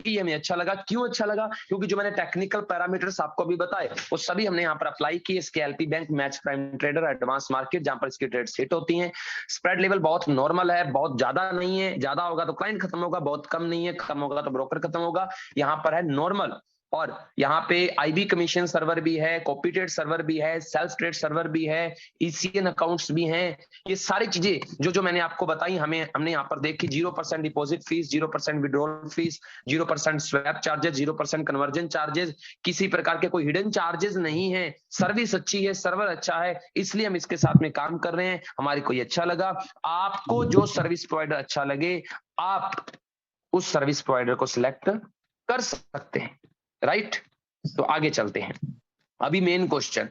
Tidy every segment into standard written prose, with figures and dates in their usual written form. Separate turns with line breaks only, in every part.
कि ये हमें अच्छा लगा। क्यों अच्छा लगा? क्योंकि जो मैंने टेक्निकल पैरामीटर्स आपको अभी बताए वो सभी हमने यहाँ पर अप्लाई किए। इसके LP bank, match prime trader, advance market, जहां पर इसकी ट्रेड हिट होती हैं। स्प्रेड लेवल बहुत नॉर्मल है, बहुत ज्यादा नहीं है। ज्यादा होगा तो क्लाइंट खत्म होगा, बहुत कम नहीं है, कम होगा तो ब्रोकर खत्म होगा। यहाँ पर है नॉर्मल। और यहाँ पे आईबी कमीशन सर्वर भी है, कॉपी ट्रेड सर्वर भी है, सेल्फ ट्रेड सर्वर भी है, ईसीएन अकाउंट्स भी हैं। ये सारी चीजें जो मैंने आपको बताई हमने यहाँ पर देखी। 0% deposit fees, 0% withdrawal fees, 0% swap charges, 0% conversion charges, किसी प्रकार के कोई हिडन चार्जेस नहीं है। सर्विस अच्छी है, सर्वर अच्छा है, इसलिए हम इसके साथ में काम कर रहे हैं। हमारे को ये अच्छा लगा। आपको जो सर्विस प्रोवाइडर अच्छा लगे आप उस सर्विस प्रोवाइडर को सिलेक्ट कर सकते हैं, राइट। तो आगे चलते हैं। अभी मेन क्वेश्चन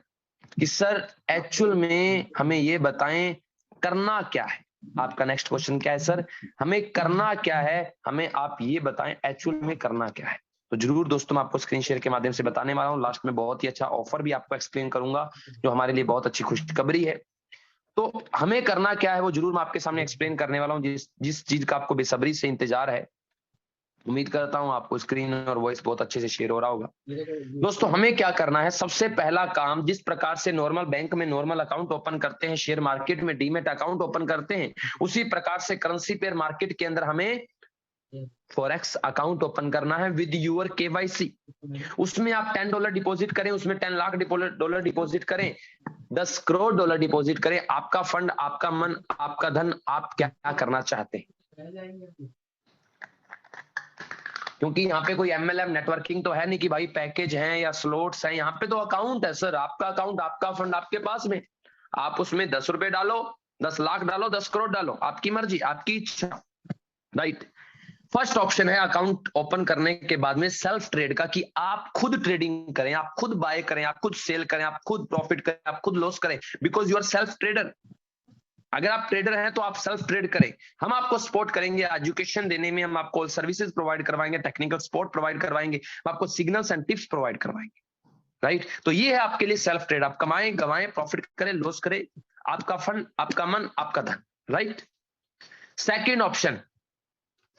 कि सर एक्चुअल में हमें ये बताएं करना क्या है। आपका नेक्स्ट क्वेश्चन क्या है सर? हमें करना क्या है, हमें आप ये बताएं एक्चुअल में करना क्या है। तो जरूर दोस्तों मैं आपको स्क्रीन शेयर के माध्यम से बताने वाला हूं। लास्ट में बहुत ही अच्छा ऑफर भी आपको एक्सप्लेन करूंगा जो हमारे लिए बहुत अच्छी खुशखबरी है। तो हमें करना क्या है वो जरूर मैं आपके सामने एक्सप्लेन करने वाला हूं, जिस चीज का आपको बेसब्री से इंतजार है। उम्मीद करता हूं आपको स्क्रीन और वॉइस बहुत अच्छे से शेयर हो रहा होगा। दोस्तों हमें क्या करना है, सबसे पहला काम, जिस प्रकार से नॉर्मल बैंक में नॉर्मल अकाउंट ओपन करते हैं, शेयर मार्केट में डीमेट अकाउंट ओपन करते हैं, उसी प्रकार से करेंसी पेयर मार्केट के अंदर हमें फॉरेक्स अकाउंट ओपन करना है विद यूर केवाईसी। उसमें आप $10 डिपॉजिट करें, उसमें 10 लाख डॉलर डिपॉजिट करें, 10 करोड़ डॉलर डिपॉजिट करें, आपका फंड, आपका मन, आपका धन, आप क्या करना चाहते हैं। क्योंकि यहाँ पे कोई एमएलएम नेटवर्किंग तो है नहीं कि भाई पैकेज हैं या स्लॉट्स हैं। यहाँ पे तो अकाउंट है सर, आपका अकाउंट, आपका फंड आपके पास में। आप उसमें 10 रुपए डालो, 10 लाख डालो, 10 करोड़ डालो, आपकी मर्जी, आपकी इच्छा, राइट। फर्स्ट ऑप्शन है अकाउंट ओपन करने के बाद में सेल्फ ट्रेड का, कि आप खुद ट्रेडिंग करें, आप खुद बाय करें, आप खुद सेल करें, आप खुद प्रॉफिट करें, आप खुद लॉस करें, because you are self trader. अगर आप ट्रेडर हैं तो आप सेल्फ ट्रेड करें। हम आपको सपोर्ट करेंगे एजुकेशन देने में, हम आपको सर्विसेज प्रोवाइड करवाएंगे, टेक्निकल सपोर्ट प्रोवाइड करवाएंगे, हम आपको सिग्नल्स एंड टिप्स प्रोवाइड करवाएंगे, राइट। तो ये है आपके लिए सेल्फ ट्रेड। आप कमाएं, गवाएं, प्रॉफिट करें, लॉस करें, आपका फंड, आपका मन, आपका धन, right. Second option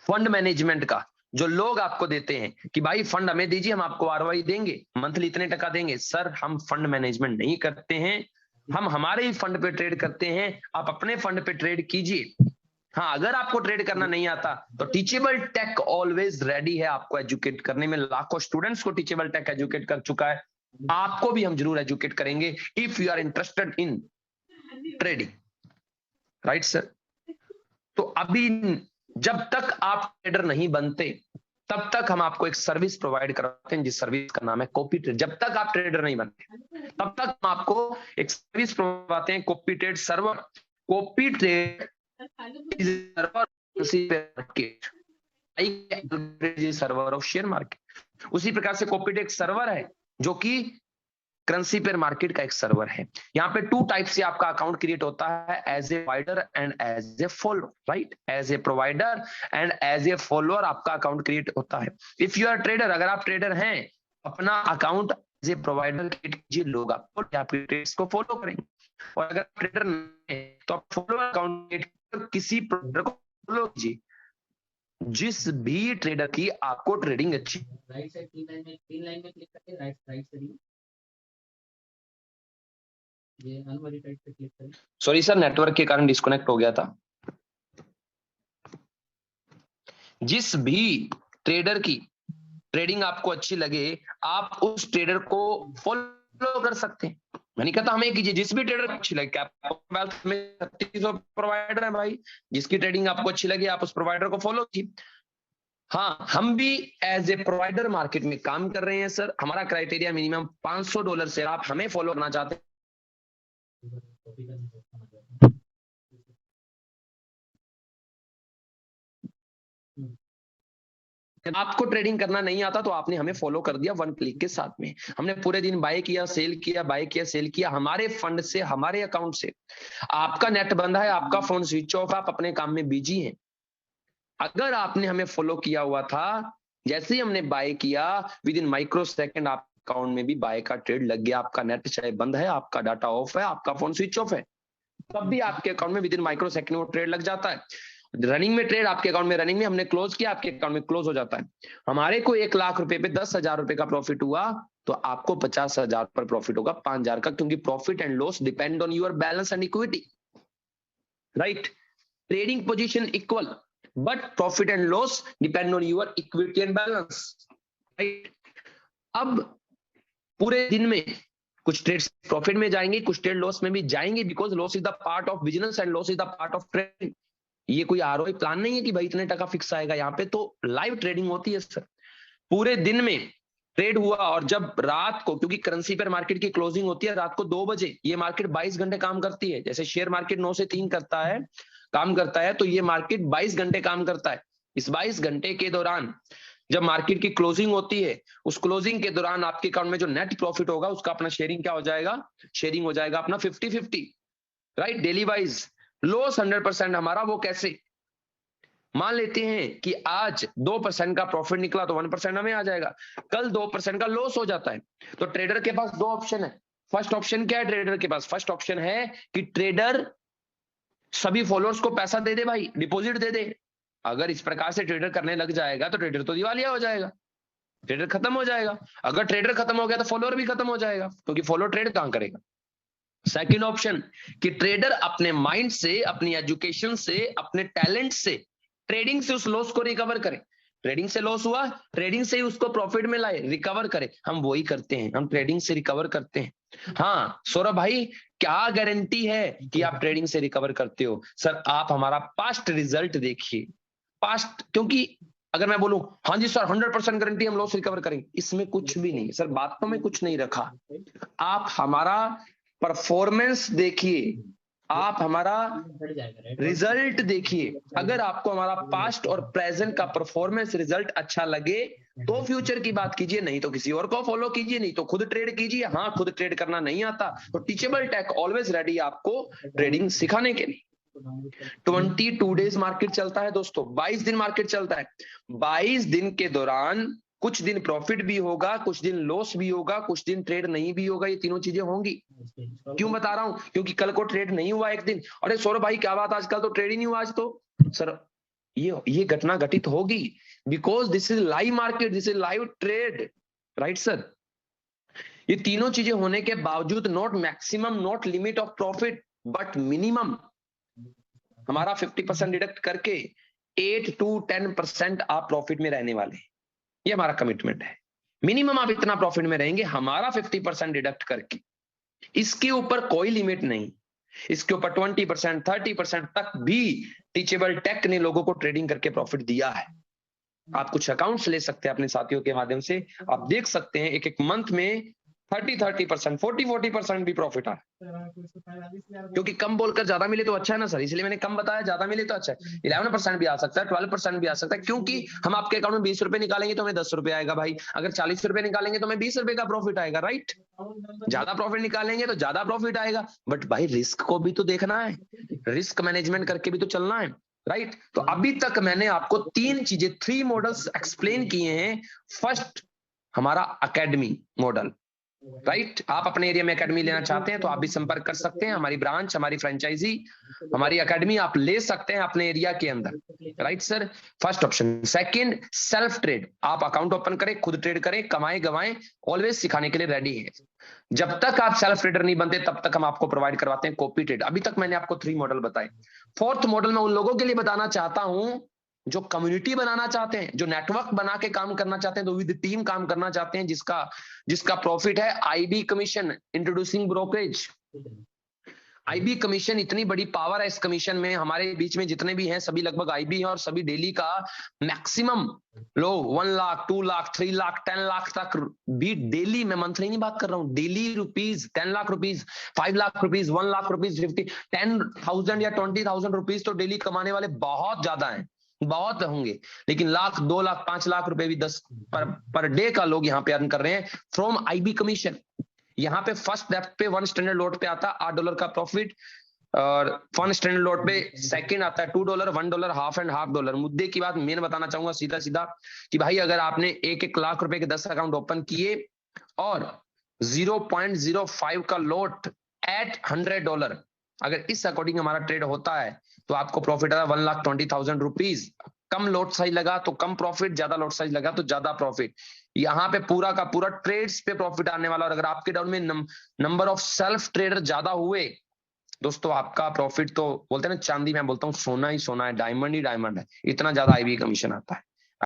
fund management का, जो लोग आपको देते हैं कि भाई फंड हमें दीजिए, हम आपको आरओआई देंगे, मंथली इतने टका देंगे। सर हम फंड मैनेजमेंट नहीं करते हैं, हम हमारे ही फंड पे ट्रेड करते हैं, आप अपने फंड पे ट्रेड कीजिए। हाँ, अगर आपको ट्रेड करना नहीं आता तो टीचेबल टेक ऑलवेज रेडी है आपको एजुकेट करने में। लाखों स्टूडेंट्स को टीचेबल टेक एजुकेट कर चुका है, आपको भी हम जरूर एजुकेट करेंगे if you are interested in trading, right sir. तो अभी जब तक आप ट्रेडर नहीं बनते तब तक हम आपको एक सर्विस प्रोवाइड कराते हैं, जिस सर्विस का नाम है कॉपी ट्रेड। जब तक आप ट्रेडर नहीं बनते तब तक हम आपको एक सर्विस प्रोवाइड करते हैं, copy trade server. Copy trade server server of share market. उसी प्रकार से कॉपी ट्रेड सर्वर है जो कि करेंसी पेयर मार्केट का एक सर्वर है। यहाँ पे 2 टाइप से आपका अकाउंट क्रिएट होता है, as a provider and as a follower, right. As a provider and as a follower आपका अकाउंट क्रिएट होता है। इफ यू आर ट्रेडर, अगर आप ट्रेडर हैं, अपना account as a provider create कीजिए, लोग आपके ट्रेड्स को फॉलो करेंगे। और अगर ट्रेडर नहीं है तो आप फॉलोअर अकाउंट क्रिएट कर किसी प्रोवाइडर को फॉलो कीजिए, जिस भी ट्रेडर की आपको ट्रेडिंग अच्छी।
राइट साइड 3 लाइन में क्लिक करके राइट साइड ये अनवेरिफाइड पे क्लिक करें।
सॉरी सर, नेटवर्क के कारण डिस्कनेक्ट हो गया था। जिस भी ट्रेडर की ट्रेडिंग आपको अच्छी लगे आप उस ट्रेडर को फॉलो कर सकते हैं। मैंने कहा था हमें कीजिए, जिस भी ट्रेडर को अच्छी लगे। कैपिटल में 3600 प्रोवाइडर है भाई, जिसकी ट्रेडिंग आपको अच्छी लगे आप उस प्रोवाइडर को फॉलो कीजिए। हाँ, हम भी एज ए प्रोवाइडर मार्केट में काम कर रहे हैं सर। हमारा क्राइटेरिया मिनिमम $500 से, आप हमें फॉलो करना चाहते हैं आपको ट्रेडिंग करना नहीं आता तो आपने हमें फॉलो कर दिया 1 क्लिक के साथ में। हमने पूरे दिन बाय किया, सेल किया, बाय किया, सेल किया, हमारे फंड से, हमारे अकाउंट से। आपका नेट बंद है, आपका फोन स्विच ऑफ, आप अपने काम में बिजी हैं। अगर आपने हमें फॉलो किया हुआ था, जैसे ही हमने बाय किया विद इन माइक्रो सेकंड आप अकाउंट में भी बाय का ट्रेड लग गया। आपका नेट चाहे बंद है, आपका डाटा ऑफ है, आपका फोन स्विच ऑफ है, तब भी आपके अकाउंट में विद इन माइक्रो सेकंड वो ट्रेड लग जाता है। रनिंग में ट्रेड आपके अकाउंट में, रनिंग में हमने क्लोज किया, आपके अकाउंट में क्लोज हो जाता है। हमारे को 1 लाख रुपए पे 10,000 रुपए का प्रॉफिट हुआ, तो आपको 50,000 पर प्रॉफिट होगा 5,000 का, क्योंकि profit and loss depend on your balance and equity, right. Trading position equal but profit and loss depend on your equity and balance, right. अब पूरे दिन में कुछ ट्रेड्स प्रॉफिट में जाएंगे, कुछ ट्रेड लॉस में भी जाएंगे, because loss is the part of business and loss is the part of trading. ये कोई आरओआई प्लान नहीं है कि भाई इतने टका फिक्स आएगा, यहाँ पे तो लाइव ट्रेडिंग होती है सर। पूरे दिन में ट्रेड हुआ, और जब रात को, क्योंकि करेंसी पर मार्केट की क्लोजिंग होती है रात को 2 बजे, ये मार्केट 22 घंटे काम करती है। जैसे शेयर मार्केट 9 से 3 करता है, काम करता है, तो ये मार्केट 22 घंटे काम करता है। इस 22 घंटे के दौरान जब मार्केट की क्लोजिंग होती है, उस क्लोजिंग के दौरान आपके अकाउंट में जो नेट प्रॉफिट होगा उसका अपना शेयरिंग क्या हो जाएगा, शेयरिंग हो जाएगा अपना 50-50, राइट, डेली वाइज। लॉस 100% हमारा, वो कैसे, मान लेते हैं कि आज 2% का प्रॉफिट निकला तो 1% हमें आ जाएगा, कल 2% का लॉस हो जाता है, तो ट्रेडर के पास 2 ऑप्शन है। फर्स्ट ऑप्शन क्या है ट्रेडर के पास? फर्स्ट ऑप्शन है कि ट्रेडर सभी फॉलोअर्स को पैसा दे दे भाई, डिपॉजिट दे दे। अगर इस प्रकार से ट्रेडर करने लग जाएगा तो ट्रेडर तो दिवालिया हो जाएगा, ट्रेडर खत्म हो जाएगा। अगर ट्रेडर खत्म हो गया तो फॉलोअर भी खत्म हो जाएगा, क्योंकि फॉलोअर ट्रेड कहां करेगा। सेकंड ऑप्शन कि ट्रेडर अपने माइंड से, अपनी एजुकेशन से, अपने टैलेंट से, ट्रेडिंग से उस लॉस को रिकवर करे। ट्रेडिंग से लॉस हुआ, ट्रेडिंग से ही उसको प्रॉफिट में लाए, रिकवर करे। हम वही करते हैं, हम ट्रेडिंग से रिकवर करते हैं। हाँ सौरभ भाई, क्या गारंटी है कि आप ट्रेडिंग से रिकवर करते हो? सर आप हमारा पास्ट रिजल्ट देखिए, पास्ट, क्योंकि अगर मैं बोलूं हाँ जी सर 100% गारंटी हम लॉस रिकवर करेंगे, इसमें कुछ भी नहीं सर, बातों में कुछ नहीं रखा। आप हमारा परफॉर्मेंस देखिए, आप हमारा रिजल्ट देखिए। अगर आपको हमारा पास्ट और प्रेजेंट का परफॉर्मेंस रिजल्ट अच्छा लगे तो फ्यूचर की बात कीजिए, नहीं तो किसी और को फॉलो कीजिए, नहीं तो खुद ट्रेड कीजिए। हाँ खुद ट्रेड करना नहीं आता तो टीचेबल टेक ऑलवेज रेडी आपको ट्रेडिंग सिखाने के लिए। 22 डेज मार्केट चलता है दोस्तों, 22 दिन मार्केट चलता है। 22 दिन के दौरान कुछ दिन प्रॉफिट भी होगा, कुछ दिन लॉस भी होगा, कुछ दिन ट्रेड नहीं भी होगा, ये तीनों चीजें होंगी। क्यों बता रहा हूं? क्योंकि कल को ट्रेड नहीं हुआ एक दिन, अरे सौरभ भाई क्या बात, आजकल तो ट्रेड ही नहीं हुआ आज तो। सर ये घटना घटित होगी, because this is live market, this is live trade, right sir. ये तीनों चीजें होने के बावजूद not maximum, not limit of profit, but minimum हमारा 50% डिडक्ट करके 8 to 10% आप प्रॉफिट में रहने वाले हैं। ये हमारा कमिटमेंट है, मिनिमम आप इतना प्रॉफिट में रहेंगे हमारा 50% डिडक्ट करके। इसके ऊपर कोई लिमिट नहीं, इसके ऊपर 20%, 30% तक भी टीचेबल टेक ने लोगों को ट्रेडिंग करके प्रॉफिट दिया है। आप कुछ अकाउंट्स ले सकते हैं अपने साथियों के माध्यम से, आप देख सकते हैं एक एक मंथ में 30% 40% भी प्रॉफिट आ, क्योंकि कम बोलकर ज्यादा मिले तो अच्छा है ना सर, इसलिए मैंने कम बताया, ज्यादा मिले तो अच्छा है। 11% भी आ सकता है, 12% भी आ सकता है, क्योंकि हम आपके अकाउंट में 20 रुपए निकालेंगे तो हमें 10 रुपए आएगा भाई, अगर 40 रुपए निकालेंगे तो हमें 20 रुपए का प्रॉफिट आएगा, राइट। ज्यादा प्रॉफिट निकालेंगे तो ज्यादा प्रॉफिट आएगा, बट भाई रिस्क को भी तो देखना है, रिस्क मैनेजमेंट करके भी तो चलना है, राइट। तो अभी तक मैंने आपको 3 मॉडल्स एक्सप्लेन किए हैं। फर्स्ट हमारा एकेडमी मॉडल, राइट। आप अपने एरिया में एकेडमी लेना चाहते हैं तो आप भी संपर्क कर सकते हैं, हमारी ब्रांच, हमारी फ्रेंचाइजी, हमारी एकेडमी आप ले सकते हैं अपने एरिया के अंदर, right sir. First option. Second self trade, आप अकाउंट ओपन करें, खुद ट्रेड करें, कमाएं गवाएं, ऑलवेज सिखाने के लिए रेडी है। जब तक आप सेल्फ ट्रेडर नहीं बनते तब तक हम आपको प्रोवाइड करवाते हैं कॉपी ट्रेड। अभी तक मैंने आपको 3 मॉडल बताए। फोर्थ मॉडल मैं उन लोगों के लिए बताना चाहता हूं जो कम्युनिटी बनाना चाहते हैं, जो नेटवर्क बना के काम करना चाहते हैं, जो विद टीम काम करना चाहते हैं, जिसका प्रॉफिट है IB commission, introducing brokerage. IB commission, इतनी बड़ी पावर है इस कमीशन में, हमारे बीच में जितने भी हैं सभी लगभग आईबी हैं, और सभी डेली का मैक्सिमम लो 1 लाख 2 लाख 3 लाख 10 लाख तक भी डेली, मैं मंथली नहीं बात कर रहा हूं, daily rupees 10 lakh rupees, 5 lakh rupees, 1 lakh rupees, 10,000 या 20,000 रुपीज तो डेली कमाने वाले बहुत ज्यादा हैं, बहुत होंगे। लेकिन लाख 2 लाख 5 लाख रुपए भी 10 पर डे का लोग यहाँ पे अर्न कर रहे हैं फ्रॉम आईबी कमीशन। यहाँ पे फर्स्ट डेप्थ पे 1 स्टैंडर्ड लोट पे आता है $8 का प्रॉफिट, और 1 स्टैंडर्ड लोट पे सेकंड आता है $2, $1, हाफ एंड हाफ डॉलर। मुद्दे की बात मेन बताना चाहूंगा सीधा सीधा कि भाई अगर आपने 1-1 लाख रुपए के 10 अकाउंट ओपन किए और 0.05 का लोट एट $100, अगर इस अकॉर्डिंग हमारा ट्रेड होता है तो आपको प्रॉफिट आया 1,20,000 रुपीज। कम लॉट साइज लगा तो कम प्रॉफिट, ज्यादा लॉट साइज लगा तो ज्यादा प्रॉफिट। यहाँ पे पूरा का पूरा ट्रेड्स पे प्रॉफिट आने वाला। और अगर आपके डाउन में नंबर ऑफ सेल्फ ट्रेडर ज्यादा हुए दोस्तों, आपका प्रॉफिट तो बोलते हैं ना, चांदी, मैं बोलता हूँ सोना ही सोना है, डायमंड ही डायमंड है, इतना ज्यादा आईबी कमीशन आता है।